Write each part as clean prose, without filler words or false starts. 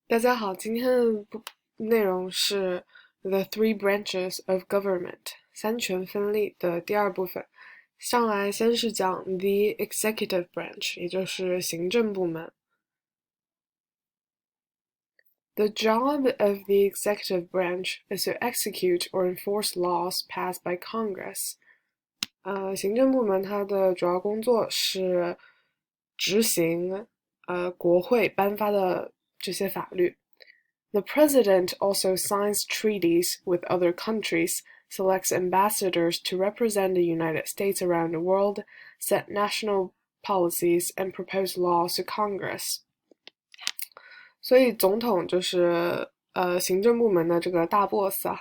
大家好，今天的内容是 The Three Branches of Government 三权分立的第二部分。上来先是讲 The Executive Branch，也就是行政部门。The job of the executive branch is to execute or enforce laws passed by Congress. 行政部门它的主要工作是执行国会颁发的这些法律。The president also signs treaties with other countries, selects ambassadors to represent the United States around the world, set national policies, and propose laws to Congress. 所以总统就是行政部门的这个大 boss 啊，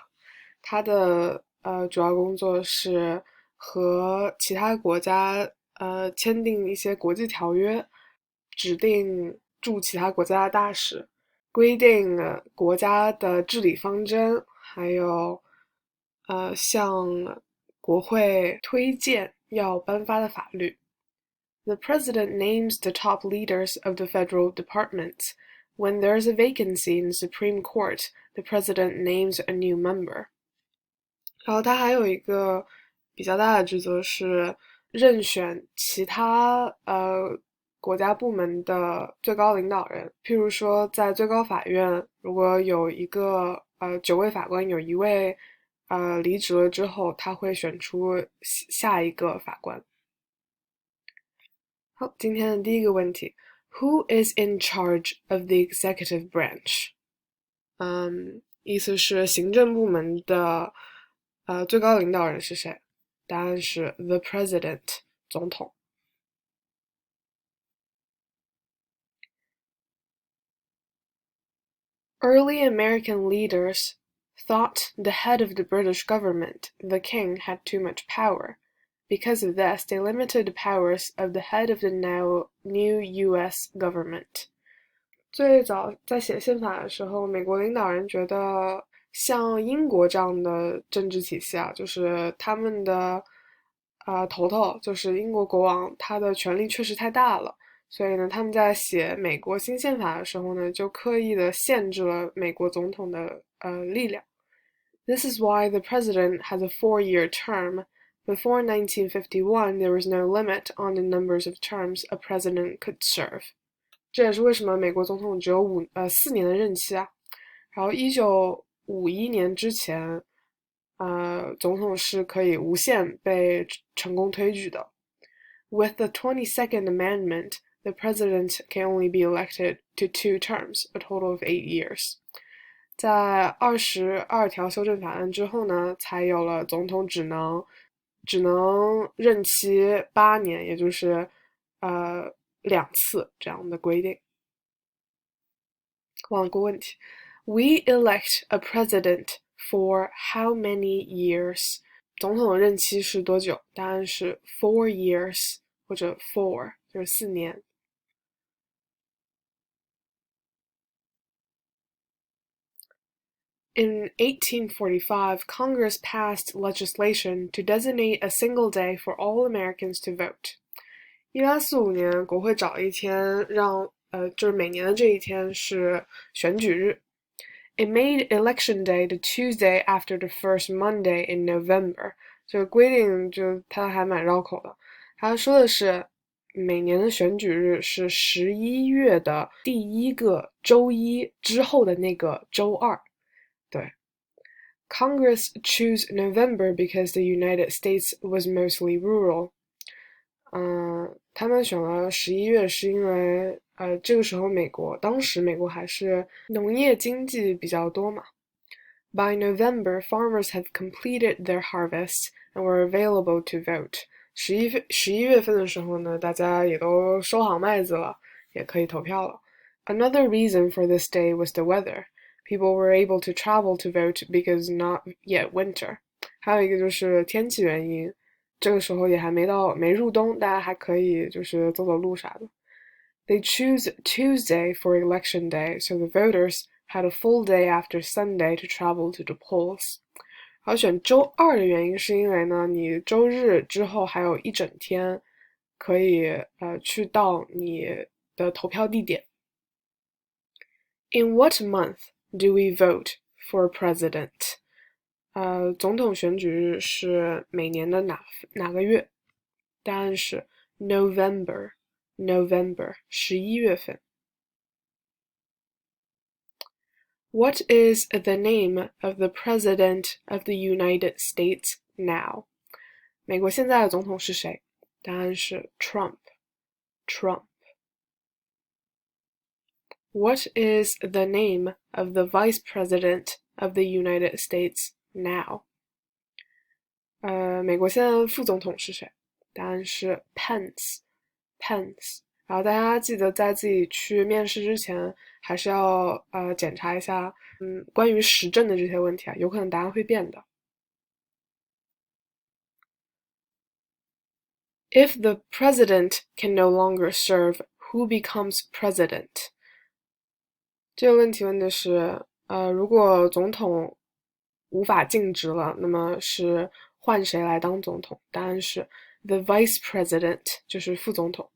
他的主要工作是和其他国家签订一些国际条约，指定驻其他国家的大使，规定国家的治理方针，还有向国会推荐要颁发的法律。The president names the top leaders of the federal departments. When there is a vacancy in the Supreme Court, the president names a new member. 然后他还有一个比较大的职责是任选其他国家部门的最高领导人。譬如说，在最高法院，如果有一个9位法官有一位离职了之后，他会选出下一个法官。好，今天的第一个问题 ，Who is in charge of the executive branch？ 意思是行政部门的最高领导人是谁？答案是 the president， 总统。Early American leaders thought the head of the British government, the king, had too much power. Because of this, they limited the powers of the head of the now new U.S. government. 最早在写宪法的时候，美国领导人觉得像英国这样的政治体系啊，就是他们的头头就是英国国王，他的权力确实太大了，所以呢，他们在写美国新宪法的时候呢，就刻意的限制了美国总统的力量。This is why the president has a 4-year term. Before 1951, there was no limit on the numbers of terms a president could serve. 这也是为什么美国总统只有4年的任期啊。然后1951年之前，总统是可以无限被成功推举的。With the 22nd Amendment, the president can only be elected to 2 terms, a total of 8 years. 在22条修正法案之后呢，才有了总统只能任期8年，也就是2次这样的规定。忘了个问题 ，We elect a president for how many years？ 总统的任期是多久？答案是 4 years 或者 4，就是4年。In 1845, Congress passed legislation to designate a single day for all Americans to vote. 1845年，国会找了一天让就是每年的这一天是选举日。It made election day the Tuesday after the first Monday in November。这个规定就它还蛮绕口的。他说的是每年的选举日是11月的第一个周一之后的那个周二。对。Congress chose November because the United States was mostly rural. 他们选了11月是因为这个时候当时美国还是农业经济比较多嘛。By November, farmers had completed their harvests and were available to vote. 11月份的时候呢，大家也都收好麦子了，也可以投票了。Another reason for this day was the weather. People were able to travel to vote because not yet winter. 还有一个就是天气原因，这个时候也还没入冬，大家还可以就是走走路啥的。They choose Tuesday for election day, so the voters had a full day after Sunday to travel to the polls. 而选周二的原因是因为呢，你周日之后还有一整天可以去到你的投票地点。In what month do we vote for president? 总统选举日是每年的哪个月？答案是 November 11月份。What is the name of the President of the United States now? 美国现在的总统是谁？答案是 Trump。What is the name of the Vice President of the United States now? 美国现在的副总统是谁？答案是 Pence。然后大家记得在自己去面试之前，还是要检查一下，关于时政的这些问题啊，有可能答案会变的。If the president can no longer serve, who becomes president? 这个问题问的是，如果总统无法尽职了，那么是换谁来当总统？答案是 the vice president， 就是副总统。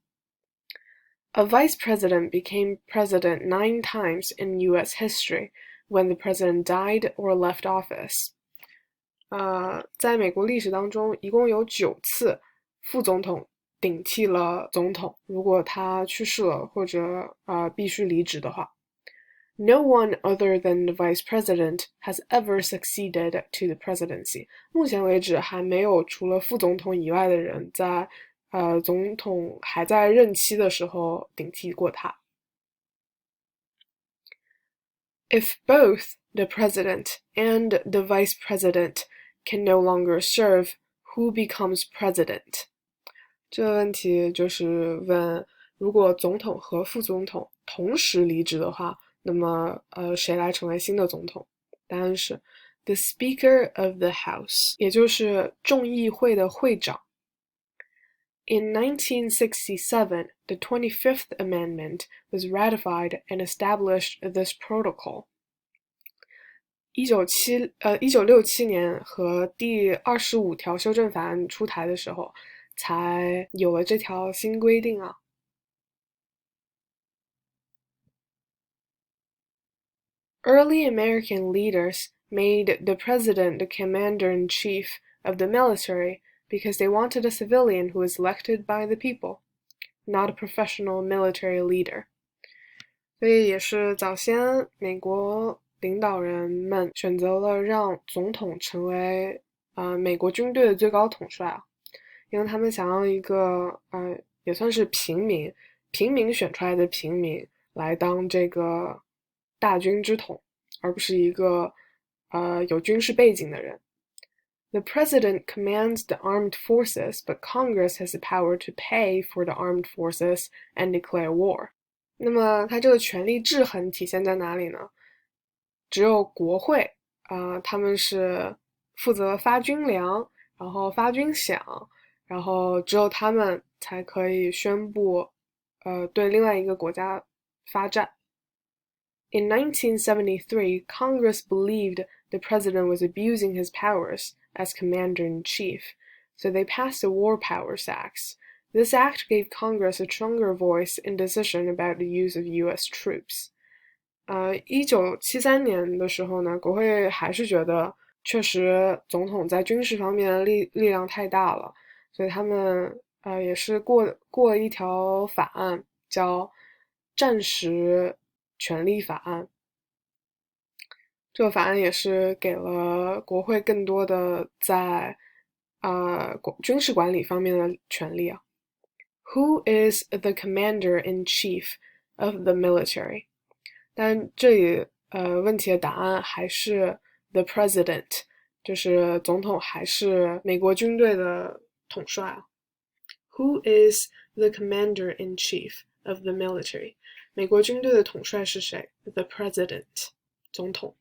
A vice president became president 9 times in U.S. history when the president died or left office. 在美国历史当中，一共有9次副总统顶替了总统，如果他去世了或者必须离职的话。No one other than the vice president has ever succeeded to the presidency. 目前为止，还没有除了副总统以外的人在总统还在任期的时候顶替过他。If both the president and the vice president can no longer serve, who becomes president? 这个问题就是问，如果总统和副总统同时离职的话，那么谁来成为新的总统？答案是 the Speaker of the House， 也就是众议会的会长。In 1967, the 25th Amendment was ratified and established this protocol. 1967年和第25条修正法案出台的时候，才有了这条新规定啊。Early American leaders made the president the commander-in-chief of the military because they wanted a civilian who was elected by the people, not a professional military leader. 所以也是早先美国领导人们选择了让总统成为美国军队的最高统帅啊，因为他们想要一个也算是平民选出来的平民来当这个大军之统，而不是一个有军事背景的人。The president commands the armed forces, but Congress has the power to pay for the armed forces and declare war. 那么他这个权力制衡体现在哪里呢？只有国会他们是负责发军粮，然后发军饷，然后只有他们才可以宣布对另外一个国家发战。In 1973, Congress believed the president was abusing his powers as commander-in-chief, so they passed the War Powers Act. This act gave Congress a stronger voice in decision about the use of U.S. troops. 1973年的时候呢，国会还是觉得确实总统在军事方面的力量太大了，所以他们也是过了一条法案，叫战时权利法案。这个法案也是给了国会更多的在军事管理方面的权利啊。Who is the commander-in-chief of the military? 但这里问题的答案还是 the president， 就是总统还是美国军队的统帅啊。Who is the commander-in-chief of the military? 美国军队的统帅是谁？ The president， 总统。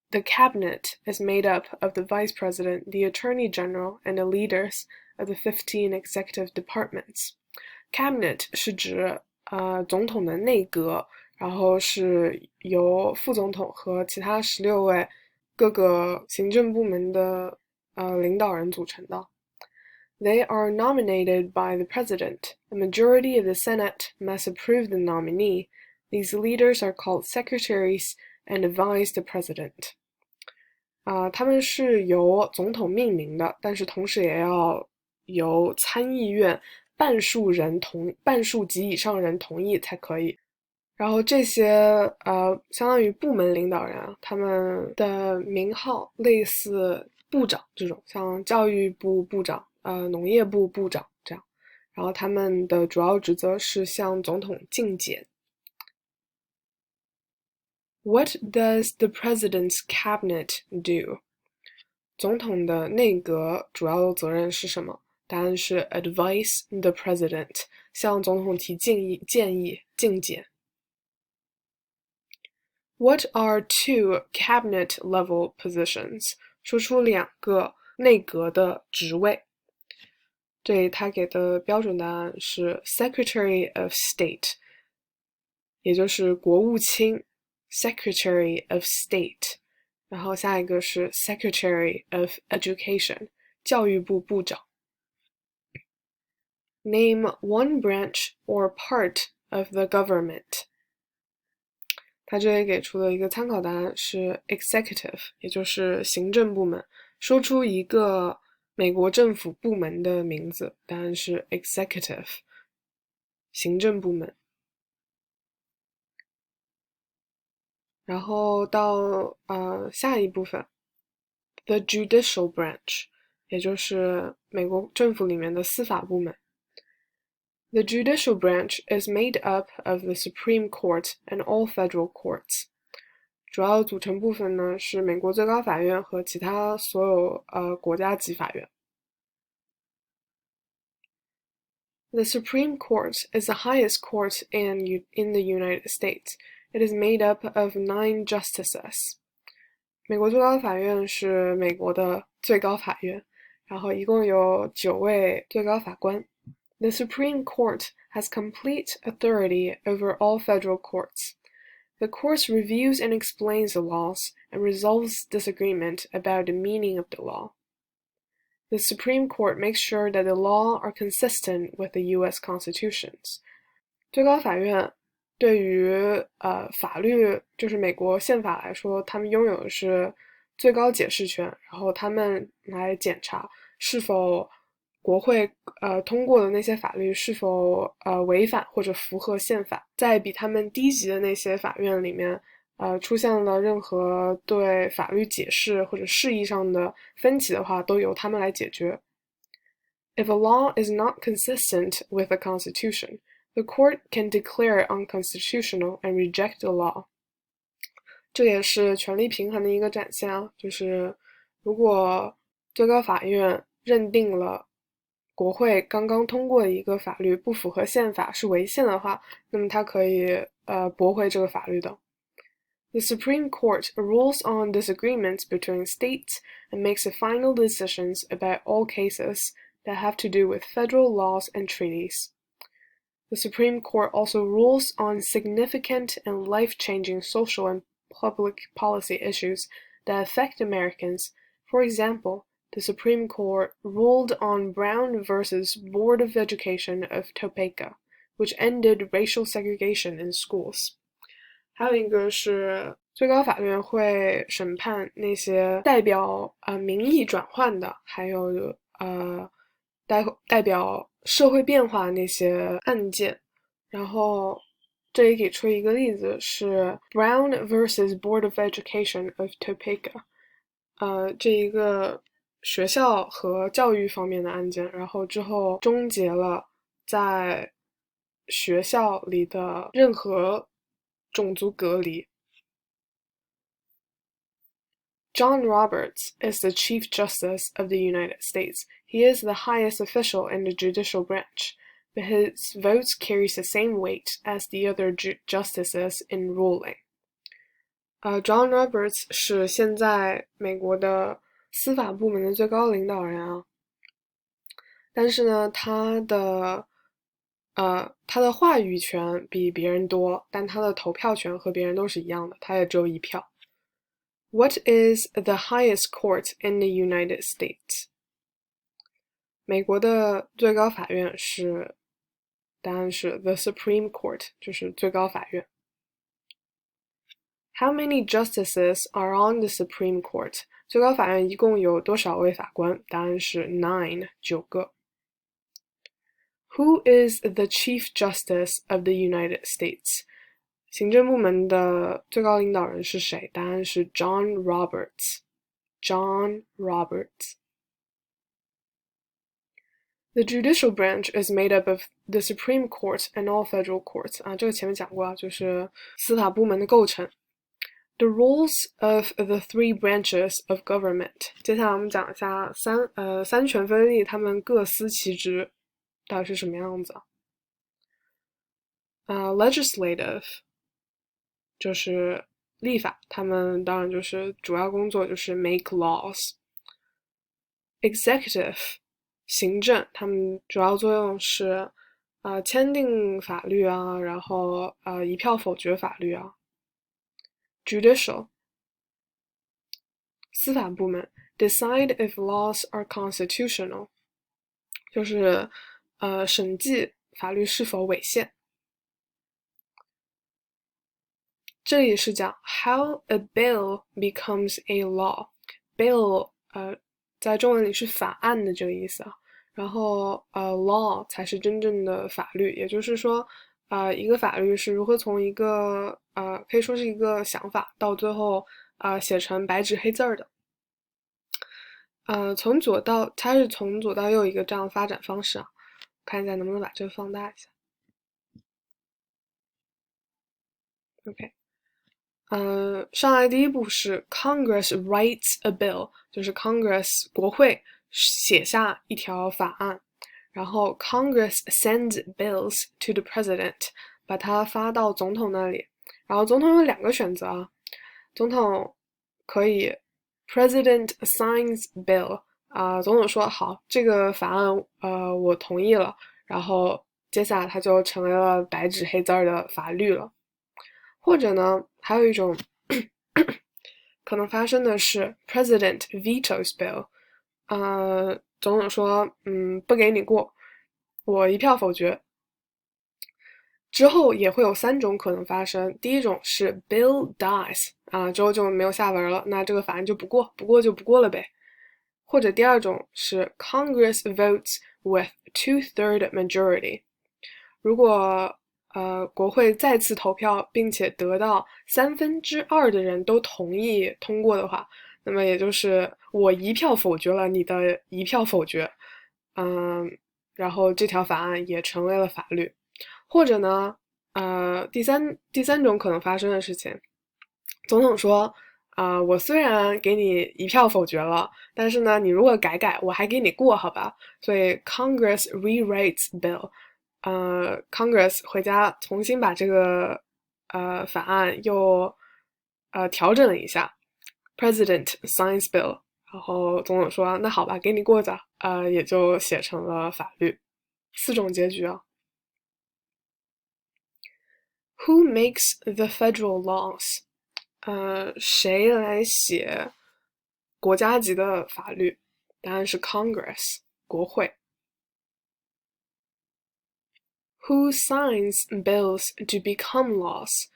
The cabinet is made up of the vice president, the attorney general, and the leaders of the 15 executive departments. Cabinet 是指总统的内阁，然后是由副总统和其他16位各个行政部门的领导人组成的。They are nominated by the president. A majority of the Senate must approve the nominee. These leaders are called secretaries and advise the president. 他们是由总统命名的，但是同时也要由参议院半数及以上人同意才可以。然后这些相当于部门领导人啊，他们的名号类似部长这种，像教育部部长、农业部部长这样。然后他们的主要职责是向总统进谏。What does the president's cabinet do? 总统的内阁主要的责任是什么？答案是 advise the president， 向总统提建议、进谏。What are two cabinet-level positions? 说出2个内阁的职位。这里他给的标准答案是 Secretary of State， 也就是国务卿 Secretary of State， 然后下一个是 Secretary of Education， 教育部部长。Name one branch or part of the government。他这里给出的一个参考答案是 executive， 也就是行政部门。说出一个美国政府部门的名字，答案是 executive， 行政部门。然后到下一部分 the Judicial Branch， 也就是美国政府里面的司法部门。The judicial branch is made up of the Supreme Court and all federal courts. 主要组成部分呢是美国最高法院和其他所有国家级法院。The Supreme Court is the highest court in the United States. It is made up of 9 justices. 美国最高法院是美国的最高法院，然后一共有9位最高法官。The Supreme Court has complete authority over all federal courts. The court reviews and explains the laws and resolves disagreement about the meaning of the law. The Supreme Court makes sure that the law are consistent with the U.S. constitutions. 最高法院对于法律，就是美国宪法来说，他们拥有的是最高解释权，然后他们来检查是否国会通过的那些法律是否违反或者符合宪法。在比他们低级的那些法院里面出现了任何对法律解释或者释义上的分歧的话，都由他们来解决。If a law is not consistent with the Constitution, the court can declare it unconstitutional and reject the law. 这也是权力平衡的一个展现啊，就是如果最高法院认定了国会刚刚通过的一个法律不符合宪法，是违宪的话，那么它可以驳回这个法律的。The Supreme Court rules on disagreements between states and makes the final decisions about all cases that have to do with federal laws and treaties. The Supreme Court also rules on significant and life-changing social and public policy issues that affect Americans. For example, the Supreme Court ruled on Brown versus Board of Education of Topeka, which ended racial segregation in schools. 还有一个是最高法院会审判那些代表民意转换的，还有代表社会变化那些案件。然后这里给出一个例子是 Brown versus Board of Education of Topeka， 这一个学校和教育方面的案件，然后之后终结了在学校里的任何种族隔离。John Roberts is the Chief Justice of the United States. He is the highest official in the judicial branch, but his votes carries the same weight as the other justices in ruling. John Roberts 是现在美国的司法部门的最高领导人啊，但是呢，他的话语权比别人多，但他的投票权和别人都是一样的，他也只有1票。What is the highest court in the United States? 美国的最高法院是，答案是 the Supreme Court， 就是最高法院。How many justices are on the Supreme Court？ 最高法院一共有多少位法官？答案是 9， 9个。Who is the Chief Justice of the United States？ 行政部门的最高领导人是谁？答案是 John Roberts。John Roberts。The Judicial Branch is made up of the Supreme Court and all federal courts。这个前面讲过啊，就是司法部门的构成。The roles of the three branches of government。接下来我们讲一下三权分立，他们各司其职，到底是什么样子？Legislative 就是立法，他们当然就是主要工作就是 make laws。Executive 行政，他们主要作用是签订法律啊，然后一票否决法律啊。Judicial 司法部门 decide if laws are constitutional 就是审计法律是否违宪。这里是讲 how a bill becomes a law。 bill 在中文里是法案的这个意思啊，然后law 才是真正的法律，也就是说一个法律是如何从一个可以说是一个想法到最后写成白纸黑字的。它是从左到右一个这样的发展方式啊，看一下能不能把这个放大一下。OK。上来第一步是 Congress writes a bill， 就是 Congress 国会写下一条法案，然后 Congress sends bills to the president， 把它发到总统那里，然后总统有2个选择啊，总统可以 President signs bill， 总统说好，这个法案我同意了，然后接下来它就成为了白纸黑字的法律了。或者呢，还有一种可能发生的是 President vetoes bill， 总统说不给你过，我一票否决。之后也会有3种可能发生，第一种是 bill dies， 之后就没有下文了，那这个法案就不过就不过了呗。或者第二种是 Congress votes with 2/3 majority， 如果国会再次投票，并且得到2/3的人都同意通过的话，那么也就是我一票否决了你的一票否决，然后这条法案也成为了法律。或者呢，第三种可能发生的事情，总统说，我虽然给你一票否决了，但是呢，你如果改，我还给你过，好吧？所以 Congress rewrites bill。Congress 回家重新把这个法案又调整了一下 ，President signs bill， 然后总统说那好吧，给你过着，也就写成了法律。4种结局啊。Who makes the federal laws？ 谁来写国家级的法律？答案是 Congress， 国会。Who signs bills to become laws？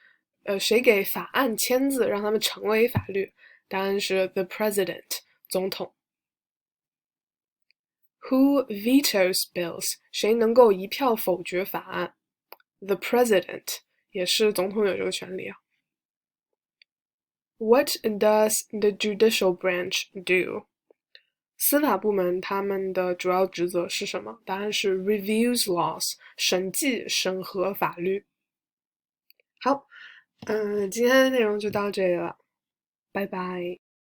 谁给法案签字，让他们成为法律？答案是 the president， 总统。Who vetoes bills？ 谁能够一票否决法案？ The president， 也是总统有这个权利啊。What does the Judicial Branch do？ 司法部门他们的主要职责是什么？答案是 reviews laws， 审核法律。好，今天的内容就到这里了，拜拜。